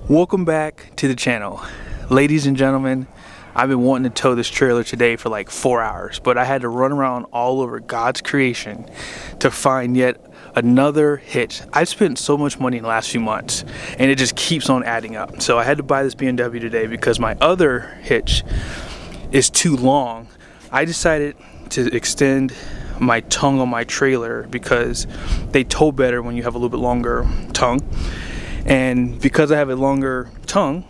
Welcome back to the channel. Ladies and gentlemen, I've been wanting to tow this trailer today for like 4 hours, but I had to run around all over God's creation to find yet another hitch. I've spent so much money in the last few months and it just keeps on adding up. So I had to buy this BMW today because my other hitch is too long. I decided to extend my tongue on my trailer because they tow better when you have a little bit longer tongue. And because I have a longer tongue,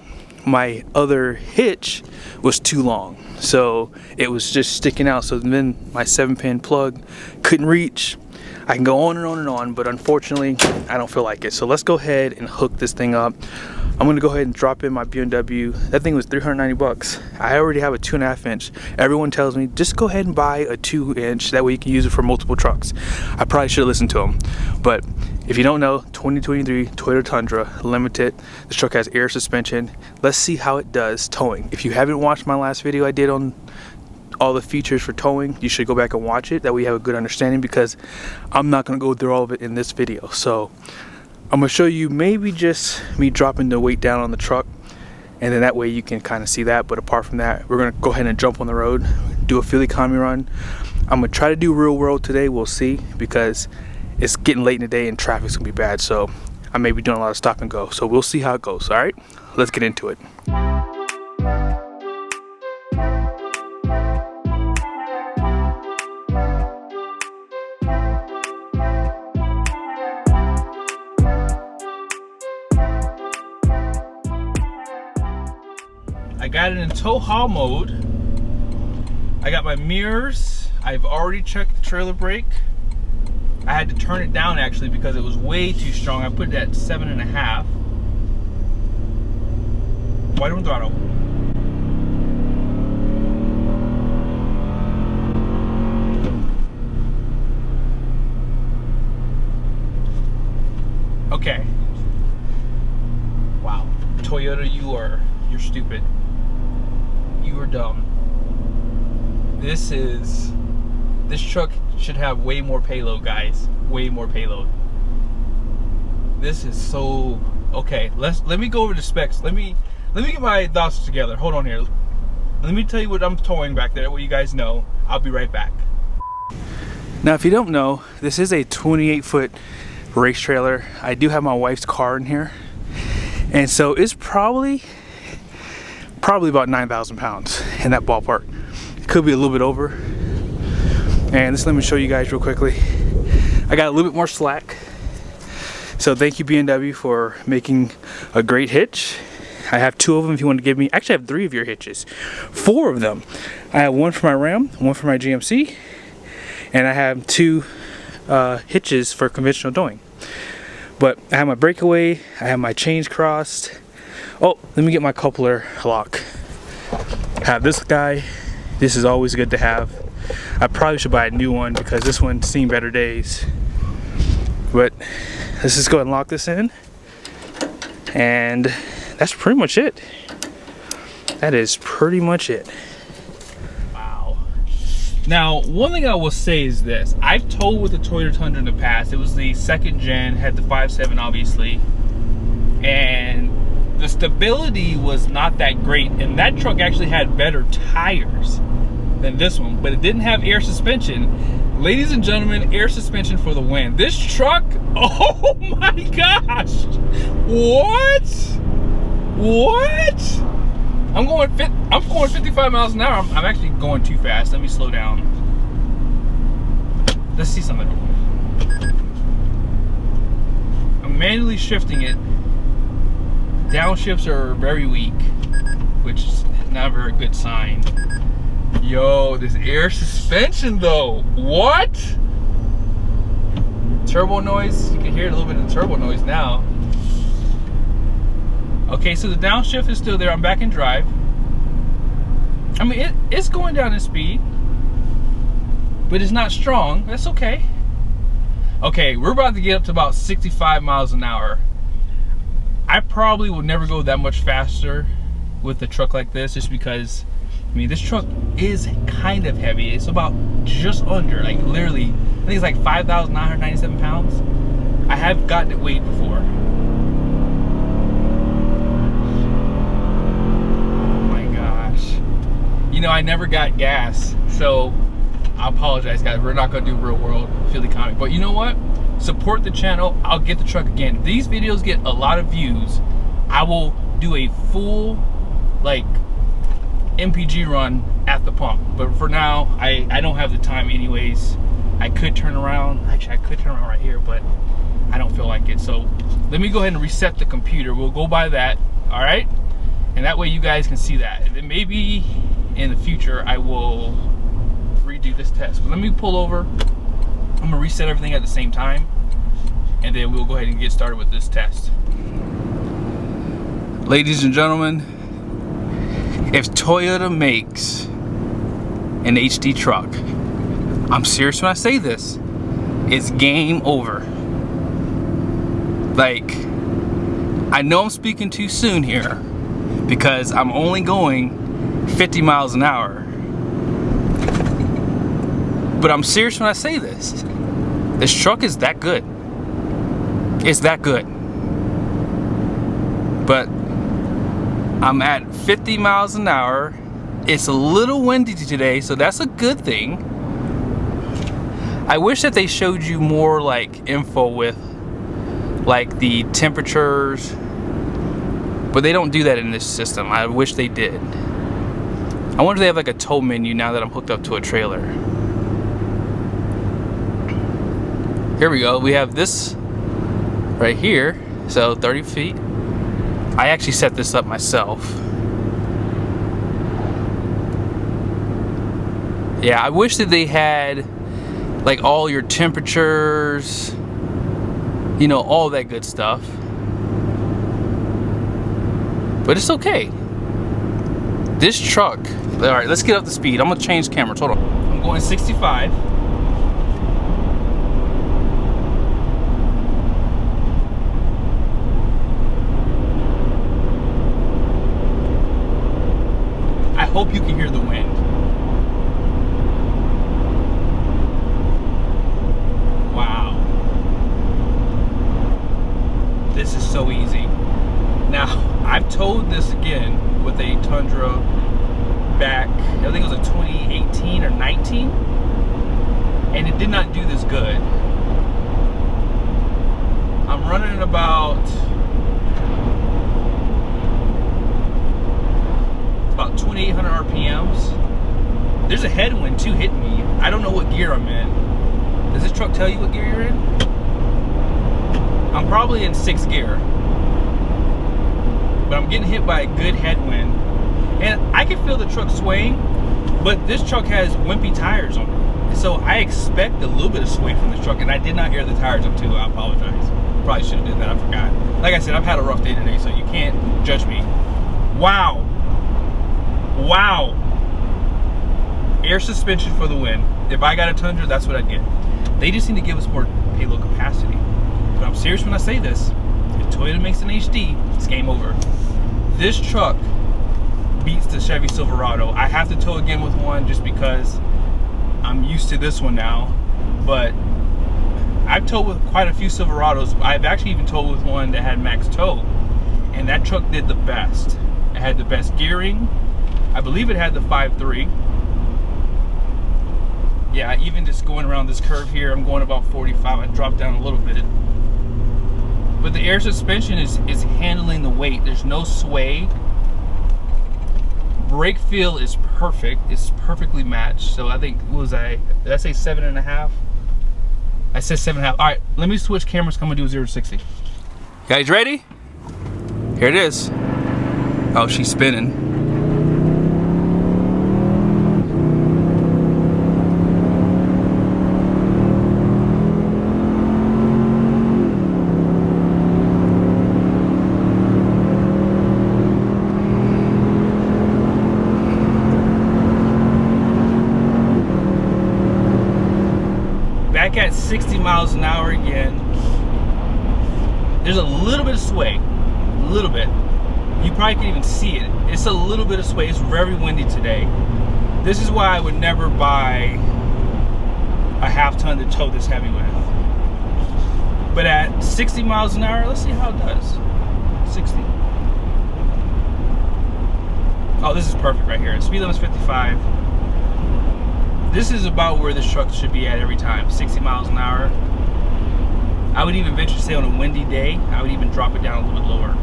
my other hitch was too long, so it was just sticking out. So then my 7-pin plug couldn't reach. I can go on and on and on, but unfortunately I don't feel like it. So let's go ahead and hook this thing up. I'm gonna go ahead and drop in my BMW. That thing was 390 bucks. I already have a 2.5 inch. Everyone tells me just go ahead and buy a 2 inch, that way you can use it for multiple trucks. I probably should have listened to them, but if you don't know, 2023 Toyota Tundra Limited. This truck has air suspension. Let's see how it does towing. If you haven't watched my last video I did on all the features for towing, you should go back and watch it. That way you have a good understanding, because I'm not going to go through all of it in this video. So I'm going to show you maybe just me dropping the weight down on the truck, and then that way you can kind of see that. But apart from that, we're going to go ahead and jump on the road, do a fuel economy run. I'm going to try to do real world today. We'll see, because it's getting late in the day and traffic's gonna be bad, so I may be doing a lot of stop and go. So we'll see how it goes. All right, let's get into it. I got it in tow haul mode. I got my mirrors. I've already checked the trailer brake. I had to turn it down actually because it was way too strong. I put it at 7.5. Wide open throttle. Okay. Wow. Toyota, you're stupid. You are dumb. This truck should have way more payload, guys. Way more payload. This is so okay. Let me go over the specs. Let me get my thoughts together. Hold on here. Let me tell you what I'm towing back there, what you guys know. I'll be right back. Now, if you don't know, this is a 28-foot race trailer. I do have my wife's car in here, and so it's probably about 9,000 pounds in that ballpark. It could be a little bit over. And just let me show you guys real quickly. I got a little bit more slack. So thank you BMW for making a great hitch. I have 2 of them if you want to give me. Actually I have 3 of your hitches. 4 of them. I have 1 for my Ram, 1 for my GMC, and I have 2 hitches for conventional towing. But I have my breakaway, I have my chains crossed. Oh, let me get my coupler lock. I have this guy. This is always good to have. I probably should buy a new one because this one's seen better days. But let's just go ahead and lock this in. And that's pretty much it. That is pretty much it. Wow. Now, one thing I will say is this. I've towed with the Toyota Tundra in the past. It was the 2nd gen, had the 5.7 obviously. And the stability was not that great. And that truck actually had better tires than this one, but it didn't have air suspension. Ladies and gentlemen, air suspension for the win. This truck, oh my gosh, what? I'm going 55 miles an hour. I'm actually going too fast. Let me slow down. Let's see something. I'm manually shifting it. Downshifts are very weak, which is not a very good sign. Yo, this air suspension though, what? Turbo noise, you can hear a little bit of the turbo noise now. Okay, so the downshift is still there. I'm back in drive. I mean, it's going down in speed, but it's not strong. That's okay. Okay, we're about to get up to about 65 miles an hour. I probably would never go that much faster with a truck like this, just because I mean, this truck is kind of heavy. It's about just under, like literally, I think it's like 5,997 pounds. I have gotten it weighed before. I never got gas, so I apologize, guys. We're not gonna do real world field economy, but you know what? Support the channel. I'll get the truck again. If these videos get a lot of views, I will do a full like MPG run at the pump. But for now, I don't have the time anyways. I could turn around. Actually, I could turn around right here, but I don't feel like it. So let me go ahead and reset the computer. We'll go by that, all right? And that way you guys can see that. And then maybe in the future, I will redo this test. But let me pull over. I'm gonna reset everything at the same time, and then we'll go ahead and get started with this test. Ladies and gentlemen, if Toyota makes an HD truck, I'm serious when I say this, it's game over. Like, I know I'm speaking too soon here because I'm only going 50 miles an hour. But I'm serious when I say this. This truck is that good. It's that good. But I'm at 50 miles an hour. It's a little windy today, so that's a good thing. I wish that they showed you more like info with like the temperatures, but they don't do that in this system. I wish they did. I wonder if they have like a tow menu now that I'm hooked up to a trailer. Here we go. We have this right here, so 30 feet. I actually set this up myself. Yeah, I wish that they had like all your temperatures, you know, all that good stuff. But it's okay. This truck, all right, let's get up to speed. I'm gonna change cameras, hold on. I'm going 65. I hope you can hear the wind. Wow. This is so easy. Now, I've towed this again with a Tundra back, I think it was a 2018 or 19, and it did not do this good. I'm running at about 2,800 RPMs. There's a headwind too hitting me. I don't know what gear I'm in. Does this truck tell you what gear you're in? I'm probably in 6th gear. But I'm getting hit by a good headwind. And I can feel the truck swaying, but this truck has wimpy tires on it. So I expect a little bit of sway from this truck, and I did not air the tires up too. I apologize. Probably should have did that, I forgot. Like I said, I've had a rough day today, so you can't judge me. Wow. Wow. Air suspension for the win. If I got a Tundra, that's what I'd get. They just need to give us more payload capacity. But I'm serious when I say this. If Toyota makes an HD, it's game over. This truck beats the Chevy Silverado. I have to tow again with one just because I'm used to this one now. But I've towed with quite a few Silverados. I've actually even towed with one that had max tow. And that truck did the best. It had the best gearing. I believe it had the 5.3. Yeah, even just going around this curve here, I'm going about 45. I dropped down a little bit. But the air suspension is handling the weight. There's no sway. Brake feel is perfect. It's perfectly matched. So I think, what was I? Did I say 7.5? I said 7.5. All right, let me switch cameras. I'm gonna do 0 to 60. Guys ready? Here it is. Oh, she's spinning. Back at 60 miles an hour again. There's a little bit of sway, a little bit. You probably can't even see it. It's a little bit of sway. It's very windy today. This is why I would never buy a half ton to tow this heavy with. But at 60 miles an hour, let's see how it does. 60. Oh, this is perfect right here. Speed limit's 55. this is about where this truck should be at every time, 60 miles an hour. I would even venture to say on a windy day, I would even drop it down a little bit lower.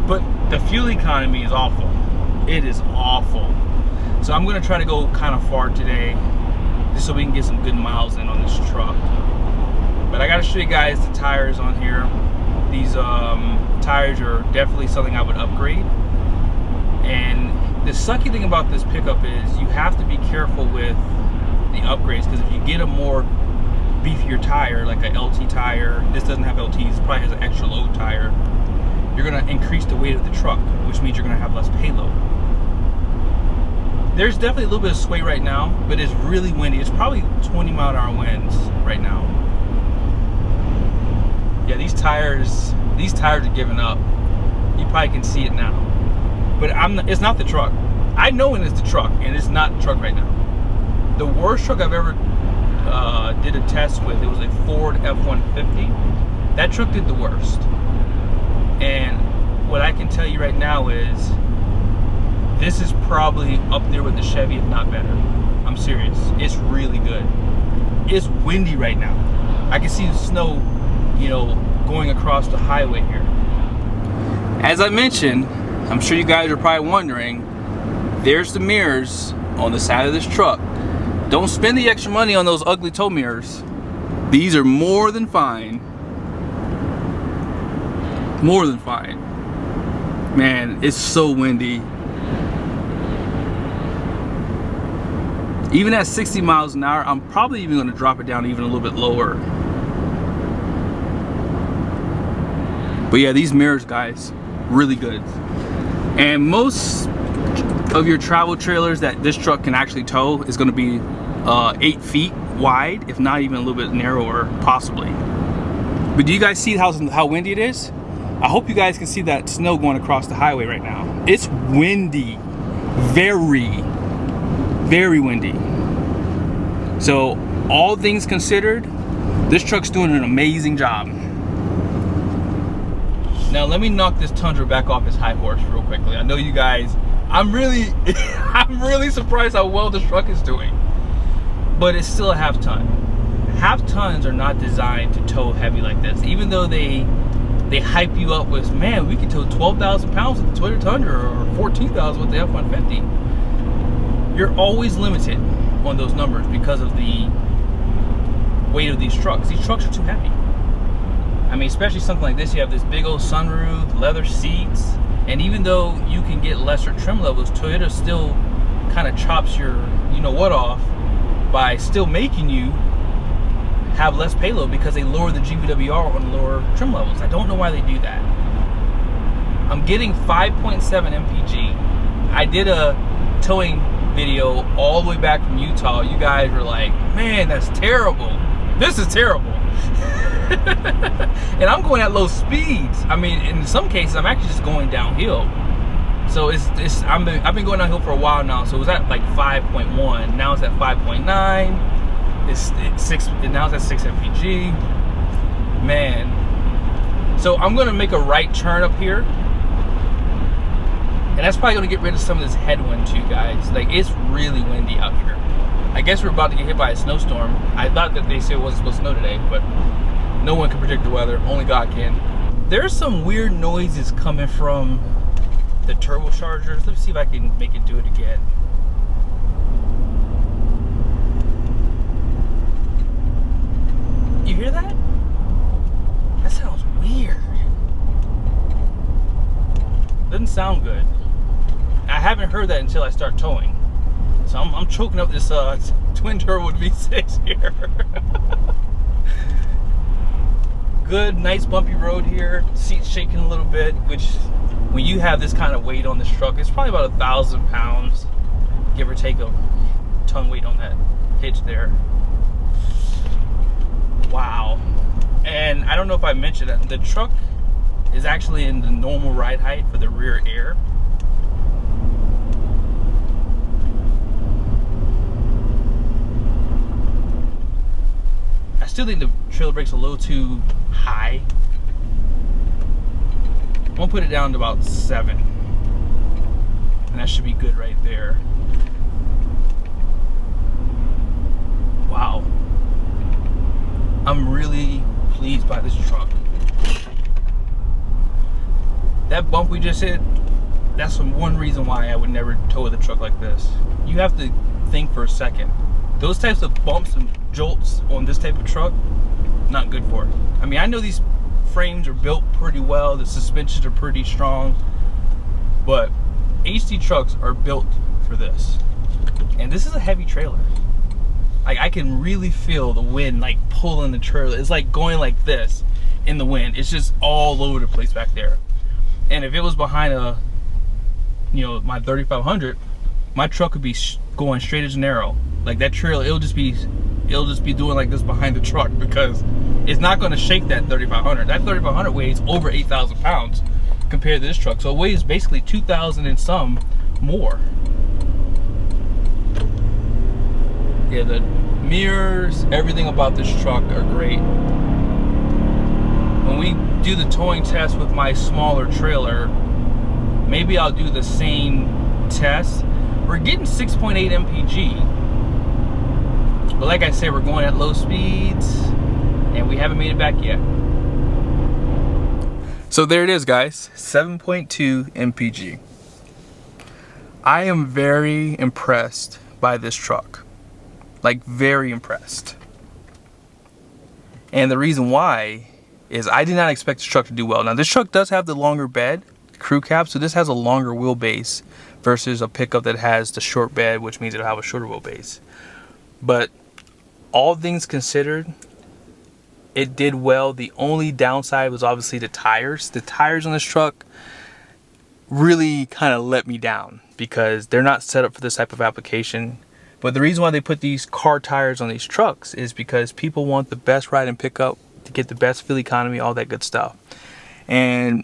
But the fuel economy is awful. It is awful. So I'm gonna try to go kind of far today, just so we can get some good miles in on this truck. But I gotta show you guys the tires on here. These tires are definitely something I would upgrade. And the sucky thing about this pickup is you have to be careful with the upgrades, because if you get a more beefier tire, like a LT tire, this doesn't have LTs, it probably has an extra load tire, you're gonna increase the weight of the truck, which means you're gonna have less payload. There's definitely a little bit of sway right now, but it's really windy. It's probably 20-mile-an-hour winds right now. Yeah, these tires are giving up. You probably can see it now. But it's not the truck. I know when it's the truck, and it's not the truck right now. The worst truck I've ever did a test with, it was a Ford F-150. That truck did the worst. And what I can tell you right now is, this is probably up there with the Chevy, if not better. I'm serious. It's really good. It's windy right now. I can see the snow, you know, going across the highway here. As I mentioned, I'm sure you guys are probably wondering, there's the mirrors on the side of this truck. Don't spend the extra money on those ugly tow mirrors. These are more than fine. More than fine. Man, it's so windy. Even at 60 miles an hour, I'm probably even going to drop it down even a little bit lower. But yeah, these mirrors, guys, really good. And most of your travel trailers that this truck can actually tow is going to be 8 feet wide, if not even a little bit narrower, possibly. But do you guys see how windy it is? I hope you guys can see that snow going across the highway right now. It's windy, very, very windy. So all things considered, this truck's doing an amazing job. Now let me knock this Tundra back off his high horse real quickly. I know you guys, I'm really surprised how well this truck is doing. But it's still a half ton. Half tons are not designed to tow heavy like this. Even though they hype you up with, man, we can tow 12,000 pounds with the Toyota Tundra or 14,000 with the F-150. You're always limited on those numbers because of the weight of these trucks. These trucks are too heavy. I mean, especially something like this, you have this big old sunroof, leather seats, and even though you can get lesser trim levels, Toyota still kind of chops your you-know-what off by still making you have less payload because they lower the GVWR on lower trim levels. I don't know why they do that. I'm getting 5.7 MPG. I did a towing video all the way back from Utah. You guys were like, man, that's terrible. This is terrible. And I'm going at low speeds. I mean, in some cases, I'm actually just going downhill. So I've been going downhill for a while now. So it was at like 5.1. Now it's at 5.9. It's 6. Now it's at 6 MPG. Man. So I'm gonna make a right turn up here, and that's probably gonna get rid of some of this headwind too, guys. Like, it's really windy out here. I guess we're about to get hit by a snowstorm. I thought that they said it wasn't supposed to snow today, but no one can predict the weather. Only God can. There's some weird noises coming from the turbochargers. Let's see if I can make it do it again. You hear that? That sounds weird. Doesn't sound good. I haven't heard that until I start towing. So I'm choking up this twin turbo V6 here. Good, nice bumpy road here. Seat's shaking a little bit, which when you have this kind of weight on this truck, it's probably about 1,000 pounds, give or take a ton weight on that hitch there. Wow. And I don't know if I mentioned that the truck is actually in the normal ride height for the rear air. I still think the trailer brake's a little too high. I'm gonna put it down to about 7. And that should be good right there. Wow. I'm really pleased by this truck. That bump we just hit, that's one reason why I would never tow the truck like this. You have to think for a second. Those types of bumps and jolts on this type of truck, not good for it. I mean, I know these frames are built pretty well, the suspensions are pretty strong, but HD trucks are built for this. And this is a heavy trailer. Like, I can really feel the wind like pulling the trailer. It's like going like this in the wind. It's just all over the place back there. And if it was behind a, you know, my 3500, my truck would be going straight as an arrow. Like that trailer, it'll just be doing like this behind the truck, because it's not going to shake that 3500. That 3500 weighs over 8,000 pounds compared to this truck. So it weighs basically 2,000 and some more. Yeah, the mirrors, everything about this truck are great. When we do the towing test with my smaller trailer, maybe I'll do the same test. We're getting 6.8 MPG, but like I said, we're going at low speeds and we haven't made it back yet. So there it is, guys, 7.2 MPG. I am very impressed by this truck, like very impressed. And the reason why is I did not expect this truck to do well. Now this truck does have the longer bed, crew cab, so this has a longer wheelbase versus a pickup that has the short bed, which means it'll have a shorter wheelbase. But all things considered, it did well. The only downside was obviously the tires. The tires on this truck really kind of let me down because they're not set up for this type of application. But the reason why they put these car tires on these trucks is because people want the best ride and pickup to get the best fuel economy, all that good stuff. And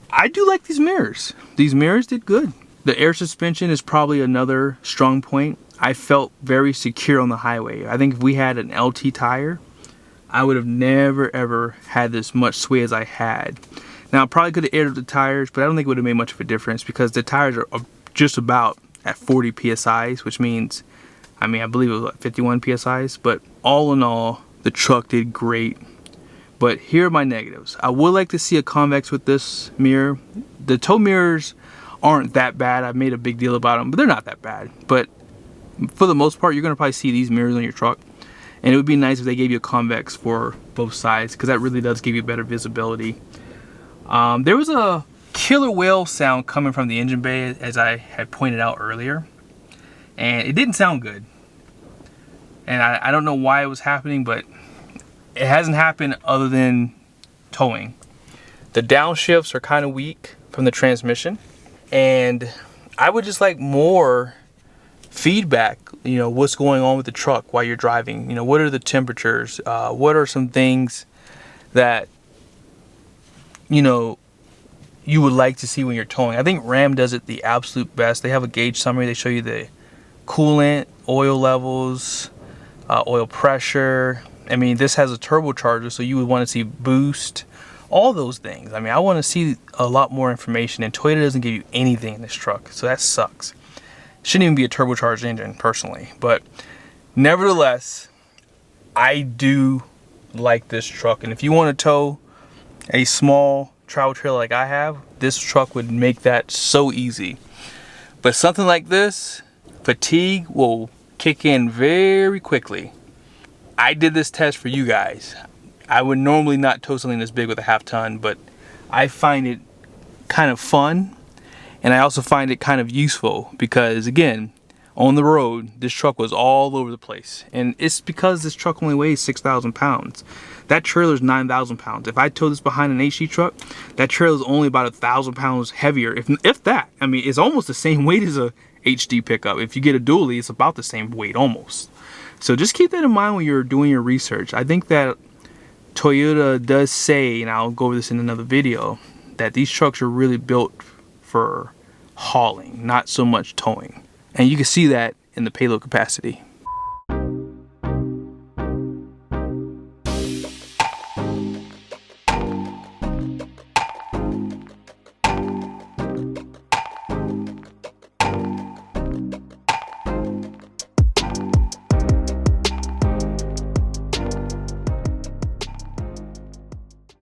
I do like these mirrors. These mirrors did good. The air suspension is probably another strong point. I felt very secure on the highway. I think if we had an LT tire, I would have never ever had this much sway as I had. Now I probably could have aired up the tires, but I don't think it would have made much of a difference because the tires are just about at 40 PSIs, which means, I mean, I believe it was like 51 PSIs, but all in all, the truck did great. But here are my negatives. I would like to see a convex with this mirror. The tow mirrors aren't that bad. I've made a big deal about them, but they're not that bad. But for the most part, you're gonna probably see these mirrors on your truck. And it would be nice if they gave you a convex for both sides, because that really does give you better visibility. There was a killer whale sound coming from the engine bay, as I had pointed out earlier. And it didn't sound good. And I don't know why it was happening, but it hasn't happened other than towing. The downshifts are kind of weak from the transmission, and I would just like more feedback, you know, what's going on with the truck while you're driving. You know, what are the temperatures? What are some things that, you know, you would like to see when you're towing? I think Ram does it the absolute best. They have a gauge summary. They show you the coolant, oil levels, oil pressure. I mean, this has a turbocharger, so you would want to see boost, all those things. I mean, I want to see a lot more information, and Toyota doesn't give you anything in this truck, so that sucks. Shouldn't even be a turbocharged engine, personally. But nevertheless, I do like this truck, and if you want to tow a small travel trailer like I have, this truck would make that so easy. But something like this, fatigue will kick in very quickly. I did this test for you guys. I would normally not tow something this big with a half ton, but I find it kind of fun, and I also find it kind of useful because, again, on the road, this truck was all over the place. And it's because this truck only weighs 6,000 pounds. That trailer is 9,000 pounds. If I tow this behind an HD truck, that trailer is only about 1,000 pounds heavier, if that. I mean, it's almost the same weight as a HD pickup. If you get a dually, it's about the same weight almost. So just keep that in mind when you're doing your research. I think that Toyota does say, and I'll go over this in another video, that these trucks are really built for hauling, not so much towing. And you can see that in the payload capacity.